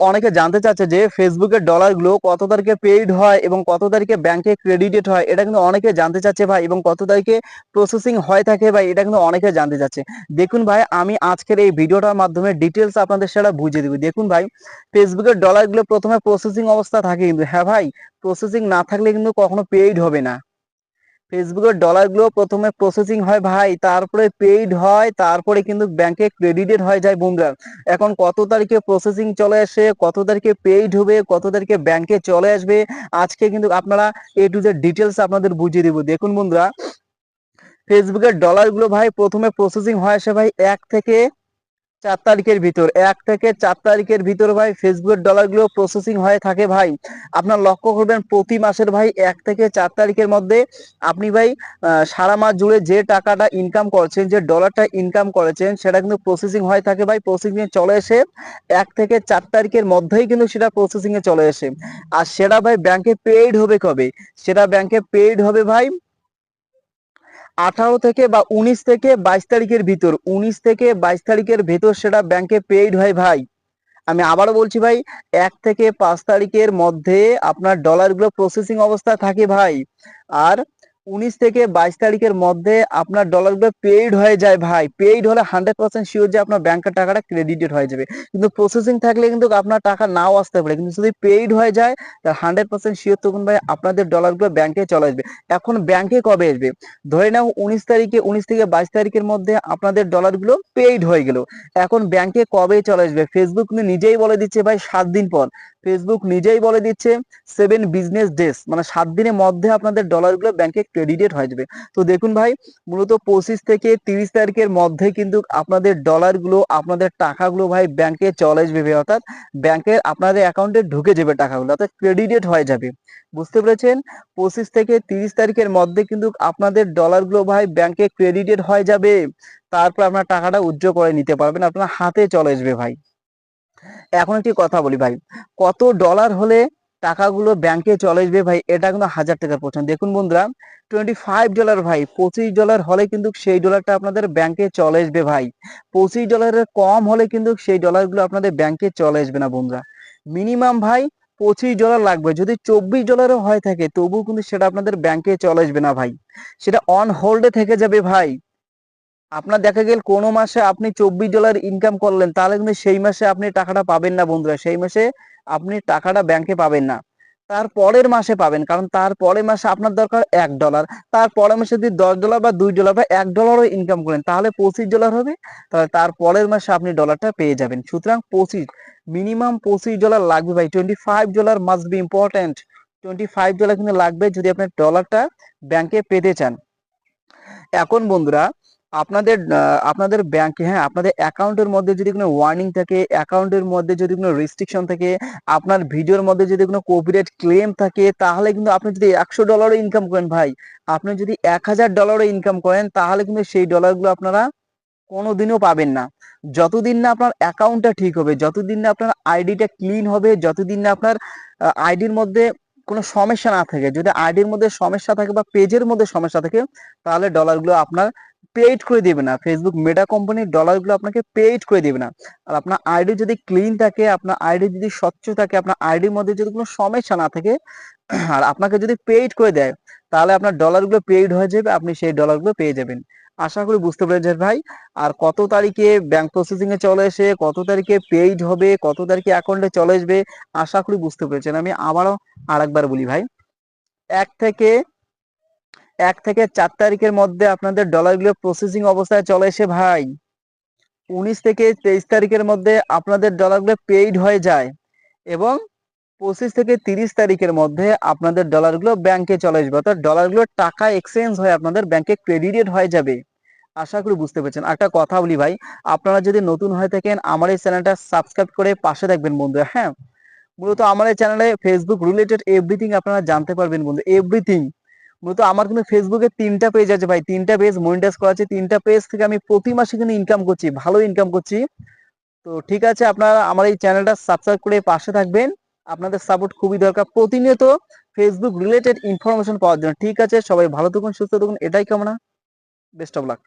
অনেকে জানতে চাচ্ছে যে ফেসবুকের ডলারগুলো কত তারিখে পেইড হয় এবং কত তারিখে ব্যাংকে ক্রেডিটেড হয়, এটা কিন্তু অনেকে জানতে চাচ্ছে ভাই, এবং কত তারিখে প্রসেসিং হয় থাকে ভাই, এটা কিন্তু অনেকে জানতে চাচ্ছে। দেখুন ভাই, আমি আজকের এই ভিডিওটার মাধ্যমে ডিটেলস আপনাদের সেটা বুঝিয়ে দিব। দেখুন ভাই, ফেসবুকের ডলারগুলো প্রথমে প্রসেসিং অবস্থা থাকে, কিন্তু হ্যাঁ ভাই, প্রসেসিং না থাকলে কিন্তু কখনো পেইড হবে না। ফেসবুকের ডলারগুলো প্রথমে প্রসেসিং হয় ভাই, তারপরে পেইড হয়, তারপরে কিন্তু ব্যাংকে ক্রেডিটেড হয়ে যায় বন্ধুরা। এখন কত তারিখে প্রসেসিং চলে আসে, কত তারিখে পেইড হবে, কত তারিখে ব্যাংকে চলে আসবে, আজকে কিন্তু আপনারা এ টু জেড ডিটেলস আপনাদের বুঝিয়ে দিব। দেখুন বন্ধুরা, ফেসবুকের ডলারগুলো ভাই প্রথমে প্রসেসিং হয় আসে ভাই 1 থেকে 4 তারিখের ভিতর ভাই ফেসবুকের ডলারগুলো প্রসেসিং হয়ে থাকে ভাই। আপনার লক্ষ্য করবেন প্রতি মাসের ভাই 1 থেকে 4 তারিখের মধ্যে আপনি ভাই সারা মাস জুড়ে যে টাকাটা ইনকাম করছেন, যে ডলারটা ইনকাম করেছেন, সেটা কিন্তু প্রসেসিং হয়ে থাকে ভাই। প্রসেসিং এ চলে এসে 1 থেকে 4 তারিখের মধ্যেই কিন্তু সেটা প্রসেসিং এ চলে আসে। আর সেটা ভাই ব্যাংকে পেইড হবে কবে? সেটা ব্যাংকে পেইড হবে ভাই 18 থেকে বা 19 থেকে 22 তারিখের ভিতর। 19 থেকে 22 তারিখের ভেতর সেটা ব্যাংকে পেইড হয় ভাই। আমি আবারও বলছি ভাই, 1 থেকে 5 তারিখের মধ্যে আপনার ডলারগুলো প্রসেসিং অবস্থায় থাকে ভাই। আর 19 থেকে 22 তারিখের মধ্যে আপনার ডলারগুলো পেইড হয়ে যায় ভাই। পেইড হলে 100% শিওর যে আপনার ব্যাংকের টাকাটা ক্রেডিটেড হয়ে যাবে। কিন্তু প্রসেসিং থাকলে কিন্তু আপনার টাকা নাও আসতে পারে, কিন্তু যদি পেইড হয়ে যায় তাহলে 100% শিওর তখন ভাই আপনাদের ডলারগুলো ব্যাংকে চলে আসবে। এখন ব্যাংকে কবে আসবে? ধরে নাও 19 থেকে 22 তারিখের মধ্যে আপনাদের ডলারগুলো পেইড হয়ে গেল। এখন ব্যাংকে কবে চলে আসবে? ফেসবুক নিজেই বলে দিচ্ছে ভাই 7 দিন পর। ফেসবুক নিজেই বলে দিচ্ছে 7 বিজনেস ডেজ, মানে 7 দিনের মধ্যে আপনাদের ডলারগুলো ব্যাংকে ক্রেডিটেড হয়ে যাবে। তো দেখুন ভাই, মূলত 25 থেকে 30 তারিখের মধ্যে কিন্তু আপনাদের ডলারগুলো, আপনাদের টাকাগুলো ভাই ব্যাংকে চলে আসবে ভাই। অর্থাৎ ব্যাংকের আপনাদের অ্যাকাউন্টে ঢুকে যাবে টাকাগুলো, অর্থাৎ ক্রেডিটেড হয়ে যাবে। বুঝতে পেরেছেন? 25 থেকে 30 তারিখের মধ্যে কিন্তু আপনাদের ডলারগুলো ভাই ব্যাংকে ক্রেডিটেড হয়ে যাবে। তারপর আপনার টাকাটা উইথড্র করে নিতে পারবেন, আপনার হাতে চলে আসবে ভাই। এখন একটি কথা বলি ভাই, কত ডলার হলে টাকাগুলো ব্যাংকে চলে আসবে ভাই? এটা কিন্তু 1000 টাকার প্রশ্ন। দেখুন বন্ধুরা, $25 ভাই, $25 হলে কিন্তু সেই ডলারটা আপনাদের ব্যাংকে চলে আসবে ভাই। $25 কম হলে কিন্তু সেই ডলারগুলো আপনাদের ব্যাংকে চলে আসবে না বন্ধুরা। মিনিমাম ভাই $25 লাগবে। যদি $24 হয়ে থাকে তবুও কিন্তু সেটা আপনাদের ব্যাংকে চলে আসবে না ভাই, সেটা অন হোল্ডে থেকে যাবে ভাই। আপনার দেখা গেল কোনো মাসে আপনি $24 ইনকাম করলেন, তাহলে কিন্তু সেই মাসে আপনি টাকাটা পাবেন না বন্ধুরা। সেই মাসে আপনি টাকাটা ব্যাংকে পাবেন না, তার পরের মাসে পাবেন। কারণ তার পরের মাসে আপনার দরকার $1, তার পরের মাসে যদি $10 বা $2 বা $1 ইনকাম করেন তাহলে $25 হবে। তাহলে তার পরের মাসে আপনি ডলারটা পেয়ে যাবেন। সুতরাং মিনিমাম $25 লাগবে ভাই। $25 মাস্ট বি ইম্পর্টেন্ট। $25 কিন্তু লাগবে যদি আপনি ডলারটা ব্যাংকে পেতে চান। এখন বন্ধুরা, আপনাদের ব্যাংকে, হ্যাঁ, আপনাদের অ্যাকাউন্টের মধ্যে যদি কোনো ওয়ার্নিং থাকে, অ্যাকাউন্টের মধ্যে যদি কোনো রেস্ট্রিকশন থাকে, আপনার ভিডিওর মধ্যে যদি কোনো কপিরাইট ক্লেম থাকে, তাহলে কিন্তু আপনি যদি $100 ইনকাম করেন ভাই, আপনি যদি $1000 ইনকাম করেন, তাহলে কিন্তু সেই ডলারগুলো আপনারা কোনোদিনও পাবেন না। যতদিন না আপনার অ্যাকাউন্টটা ঠিক হবে, যতদিন না আপনার আইডিটা ক্লিন হবে, যতদিন না আপনার আইডির মধ্যে কোনো সমস্যা না থাকে। যদি আইডির মধ্যে সমস্যা থাকে বা পেজের মধ্যে সমস্যা থাকে, তাহলে ডলারগুলো আপনার পেইড করে দিবে না। ফেসবুক মেটা কোম্পানির ডলারগুলো আপনাকে পেইড করে দিবে না। আর আপনার আইডি যদি ক্লিন থাকে, আপনার আইডি যদি স্বচ্ছ থাকে, আপনার আইডির মধ্যে যদি কোনো সমস্যা না থাকে, আর আপনাকে যদি পেইড করে দেয়, তাহলে আপনার ডলারগুলো পেইড হয়ে যাবে, আপনি সেই ডলারগুলো পেয়ে যাবেন। আশা করি বুঝতে পেরেছেন ভাই। আর কত তারিখে ব্যাংক প্রসেসিং এ চলে এসে, কত তারিখে পেইড হবে, কত তারিখে অ্যাকাউন্টে চলে আসবে, আশা করি বুঝতে পেরেছেন। আমি আবারও আরেকবার বলি ভাই, এক থেকে 1 থেকে 4 তারিখের মধ্যে আপনাদের ডলারগুলো প্রসেসিং অবস্থায় চলে এসে ভাই 19 থেকে 23 তারিখের মধ্যে আপনাদের ডলারগুলো পেইড হয়ে যায়, এবং 25 থেকে 30 তারিখের মধ্যে আপনাদের ডলারগুলো ব্যাংকে চলে আসবে। অর্থাৎ ডলারগুলো টাকা এক্সচেঞ্জ হয়ে আপনাদের ব্যাংকে ক্রেডিটেড হয়ে যাবে। আশা করি বুঝতে পেরেছেন। একটা কথা বলি ভাই, আপনারা যদি নতুন হয়ে থাকেন আমার এই চ্যানেলটা সাবস্ক্রাইব করে পাশে থাকবেন বন্ধুরা। হ্যাঁ, মূলত আমার এই চ্যানেলে ফেসবুক রিলেটেড এভরিথিং আপনারা জানতে পারবেন বন্ধু, এভরিথিং। মূলত আমার কিন্তু ফেসবুকে 3টা পেজ আছে ভাই, 3টা পেজ মনিটাইজ করা আছে। 3টা পেজ থেকে আমি প্রতি মাসে কিন্তু ইনকাম করছি, ভালো ইনকাম করছি। তো ঠিক আছে, আপনারা আমার এই চ্যানেলটা সাবস্ক্রাইব করে পাশে থাকবেন। আপনাদের সাপোর্ট খুবই দরকার প্রতিনিয়ত ফেসবুক রিলেটেড ইনফরমেশন পাওয়ার জন্য। ঠিক আছে, সবাই ভালো থাকুন, সুস্থ থাকুন, এটাই কামনা। Best of luck.